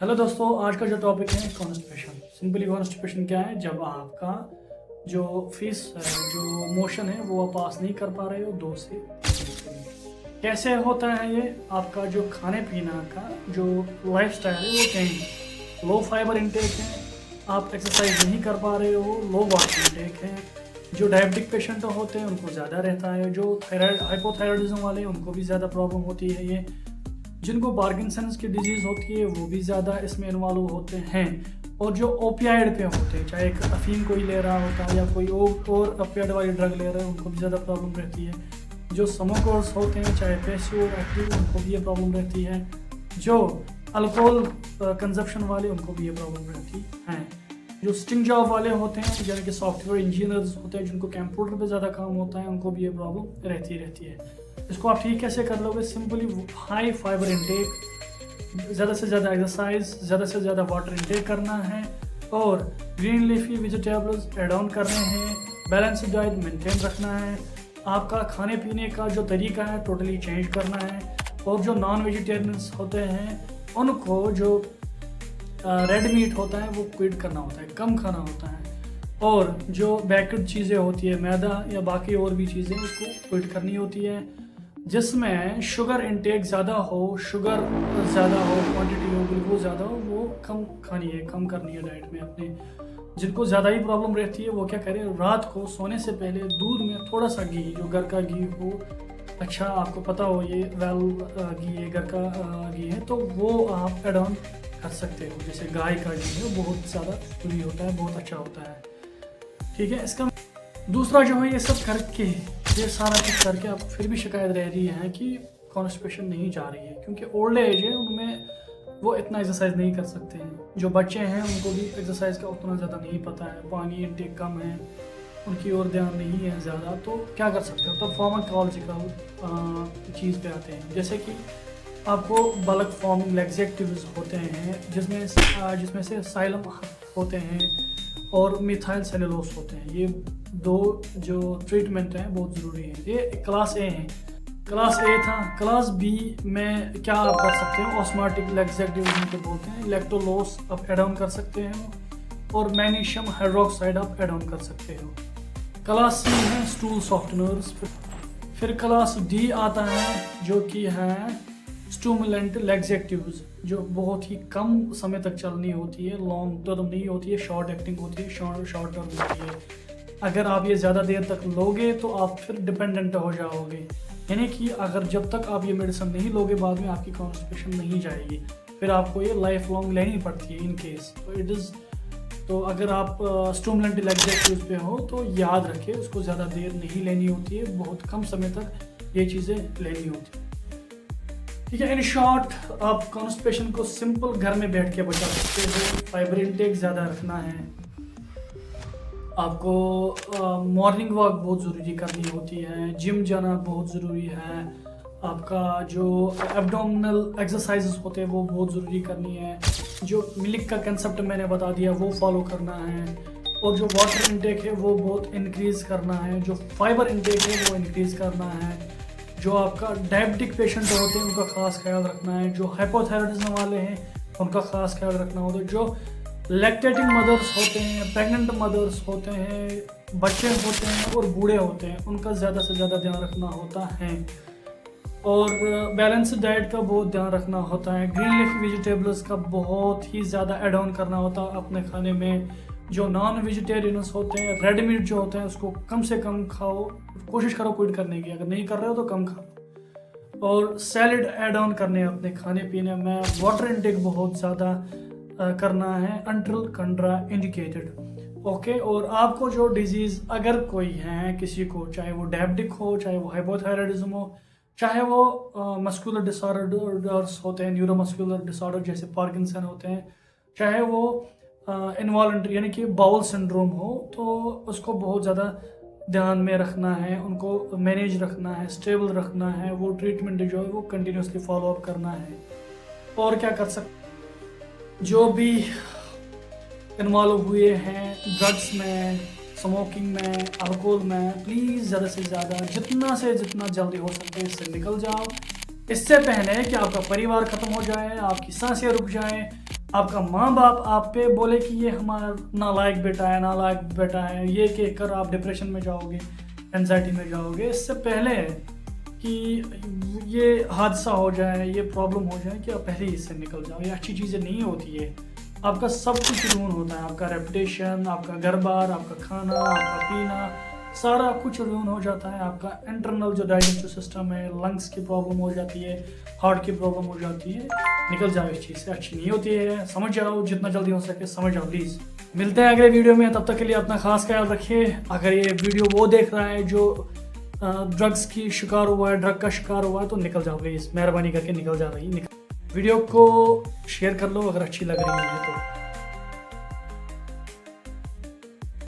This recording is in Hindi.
हेलो दोस्तों, आज का जो टॉपिक है कॉन्स्टिपेशन। सिंपली कॉन्स्टिपेशन क्या है? जब आपका जो फीस है, जो मोशन है, वो आप पास नहीं कर पा रहे हो 2 से 3 दिन। कैसे होता है ये? आपका जो खाने पीना का जो लाइफस्टाइल है वो चेंज, लो फाइबर इनटेक है, आप एक्सरसाइज नहीं कर पा रहे हो, लो वाटर इनटेक है। जो डायबिटिक पेशेंट होते हैं उनको ज़्यादा रहता है, जो थायराइड हाइपोथायराइडिज्म वाले हैं उनको भी ज़्यादा प्रॉब्लम होती है ये, जिनको पार्किंसंस की डिजीज़ होती है वो भी ज़्यादा इसमें इन्वॉल्व होते हैं। और जो ओपियाइड पे होते हैं, चाहे एक अफीम कोई ले रहा होता है या कोई और ओपियाइड वाली ड्रग ले रहा है, उनको भी ज़्यादा प्रॉब्लम रहती है। जो स्मोकर्स होते हैं, चाहे पैसिव और एक्टिव, उनको भी ये प्रॉब्लम रहती है। जो अल्कोहल कंजप्शन वाले, उनको भी ये प्रॉब्लम रहती है। जो स्टिंग जॉब वाले होते हैं, यानी कि सॉफ्टवेयर इंजीनियर्स होते हैं, जिनको कंप्यूटर पे ज़्यादा काम होता है, उनको भी ये प्रॉब्लम रहती है। इसको आप ठीक कैसे कर लोगे? सिंपली हाई फाइबर इनटेक, ज़्यादा से ज़्यादा एक्सरसाइज, ज़्यादा से ज़्यादा वाटर इनटेक करना है और green leafy vegetables add on करने हैं। बैलेंस्ड डाइट मेंटेन रखना है। आपका खाने पीने का जो तरीका है टोटली चेंज करना है। और जो नॉन वेजिटेरियंस होते हैं उनको जो रेड मीट होता है वो क्विट करना होता है, कम खाना होता है। और जो बेक्ड चीज़ें होती है, मैदा या बाकी और भी चीज़ें, उसको क्विट करनी होती है। जिसमें शुगर इनटेक ज़्यादा हो, शुगर ज़्यादा हो, क्वांटिटी हो, ग्लूकोज ज़्यादा हो, वो कम खानी है, कम करनी है डाइट में अपने। जिनको ज़्यादा ही प्रॉब्लम रहती है वो क्या करें, रात को सोने से पहले दूध में थोड़ा सा घी, जो घर का घी हो, अच्छा आपको पता हो ये वेल घी है, घर का घी है, तो वो आप एड ऑन कर सकते हो। जैसे गाय का घी है, बहुत ज़्यादा घी होता है, बहुत अच्छा होता है। ठीक है। इसका दूसरा जो है, ये सब करके, ये सारा कुछ करके आप फिर भी शिकायत रह रही है कि कॉन्स्टिपेशन नहीं जा रही है, क्योंकि ओल्ड एज है, उनमें वो इतना एक्सरसाइज नहीं कर सकते हैं। जो बच्चे हैं उनको भी एक्सरसाइज का उतना ज़्यादा नहीं पता है, पानी इनटेक कम है, उनकी ओर ध्यान नहीं है ज़्यादा, तो क्या कर सकते हो? तो फार्माकोलॉजिकल चीज़ पे आते हैं। जैसे कि आपको बल्क फॉर्मिंग लैक्सेटिव्स होते हैं, जिसमें से साइलम होते हैं और मिथाइल सेलुलोस होते हैं। ये 2 जो ट्रीटमेंट हैं बहुत ज़रूरी है। ये क्लास ए है। क्लास ए था। क्लास बी में क्या आप कर सकते हो? ऑस्मोटिक लैक्सेटिव जिनको बोलते हैं, इलेक्ट्रोलोस आप एड ऑन कर सकते हो और मैग्नीशियम हाइड्रोक्साइड आप एड ऑन कर सकते हो। क्लास सी है स्टूल सॉफ्टनर्स। फिर क्लास डी आता है जो कि है स्टूमुलेंट लैक्सेटिव्स, जो बहुत ही कम समय तक चलनी होती है, लॉन्ग टर्म नहीं होती है, शॉर्ट एक्टिंग होती है, शॉर्ट टर्म होती है। अगर आप ये ज़्यादा देर तक लोगे तो आप फिर डिपेंडेंट हो जाओगे, यानी कि अगर जब तक आप ये मेडिसिन नहीं लोगे बाद में आपकी कॉन्स्टिपेशन नहीं जाएगी, फिर आपको ये लाइफ लॉन्ग लेनी पड़ती है इन केस। तो इट इज़, तो अगर आप स्टूमुलेंट लैक्सेटिव्स पे हो तो याद रखिए उसको ज़्यादा देर नहीं लेनी होती है, बहुत कम समय तक ये चीज़ें लेनी होती है। ठीक है। इन शॉर्ट, आप कॉन्स्टिपेशन को सिंपल घर में बैठ के बचा सकते हो। फाइबर इनटेक ज़्यादा रखना है आपको, मॉर्निंग वॉक बहुत ज़रूरी करनी होती है, जिम जाना बहुत ज़रूरी है, आपका जो एब्डोमिनल एक्सरसाइजेस होते हैं वो बहुत ज़रूरी करनी है, जो मिल्क का कंसेप्ट मैंने बता दिया वो फॉलो करना है, और जो वाटर इनटेक है वो बहुत इंक्रीज़ करना है, जो फाइबर इनटेक है वो इंक्रीज़ करना है, जो आपका डायबिटिक पेशेंट होते हैं उनका खास ख्याल रखना है, जो हाइपोथायराइडिज्म वाले हैं उनका खास ख्याल रखना होता है, जो लैक्टेटिंग मदर्स होते हैं, प्रेग्नेंट मदर्स होते हैं, बच्चे होते हैं और बूढ़े होते हैं, उनका ज़्यादा से ज़्यादा ध्यान रखना होता है। और बैलेंस्ड डाइट का बहुत ध्यान रखना होता है। ग्रीन लीफी वेजिटेबल्स का बहुत ही ज़्यादा एड ऑन करना होता है अपने खाने में। जो नॉन वेजिटेरियंस होते हैं, रेड मीट जो होते हैं, उसको कम से कम खाओ, कोशिश करो क्विट करने की, अगर नहीं कर रहे हो तो कम खाओ। और सैलड ऐड ऑन करने हैं अपने खाने पीने में। वाटर इनटेक बहुत ज़्यादा करना है, अनटिल कंट्रा इंडिकेटेड। ओके। और आपको जो डिजीज़ अगर कोई है किसी को, चाहे वो डायबिटिक हो, चाहे वो हाइपोथायराइडिज्म हो, चाहे वो मस्कुलर डिसऑर्डर्स होते हैं, न्यूरोमस्कुलर डिसऑर्डर जैसे पार्किंसन होते हैं, चाहे वो इनवॉलंटरी यानी कि बाउल सिंड्रोम हो, तो उसको बहुत ज़्यादा ध्यान में रखना है, उनको मैनेज रखना है, स्टेबल रखना है, वो ट्रीटमेंट जो है वो कंटिन्यूसली फॉलो अप करना है। और क्या कर सकते, जो भी इन्वॉल्व हुए हैं ड्रग्स में, स्मोकिंग में, अल्कोहल में, प्लीज़ ज़्यादा से ज़्यादा जितना से जितना जल्दी हो सके इससे निकल जाओ, इससे पहले कि आपका परिवार ख़त्म हो जाए, आपकी सांसें रुक जाएं, आपका माँ बाप आप पे बोले कि ये हमारा नालायक बेटा है, ये कहकर आप डिप्रेशन में जाओगे, एंजाइटी में जाओगे। इससे पहले कि ये हादसा हो जाए, ये प्रॉब्लम हो जाए, कि आप पहले ही इससे निकल जाओ। ये अच्छी चीज़ें नहीं होती है। आपका सब कुछ रूइन होता है, आपका रेपुटेशन, आपका घर बार, आपका खाना, आपका पीना, सारा कुछ रूइन हो जाता है। आपका इंटरनल जो डाइजेस्टिव सिस्टम है, लंग्स की प्रॉब्लम हो जाती है, हार्ट की प्रॉब्लम हो जाती है। निकल जाओ इस चीज़ से, अच्छी नहीं होती है। समझ जाओ, जितना जल्दी हो सके समझ जाओ प्लीज़। मिलते हैं अगले वीडियो में, तब तक के लिए अपना खास ख्याल रखिए। अगर ये वीडियो वो देख रहा है जो ड्रग्स की शिकार हुआ है, ड्रग का शिकार हुआ है, तो निकल जाओ प्लीज़, मेहरबानी करके निकल जा रही। वीडियो को शेयर कर लो अगर अच्छी लग रही है तो।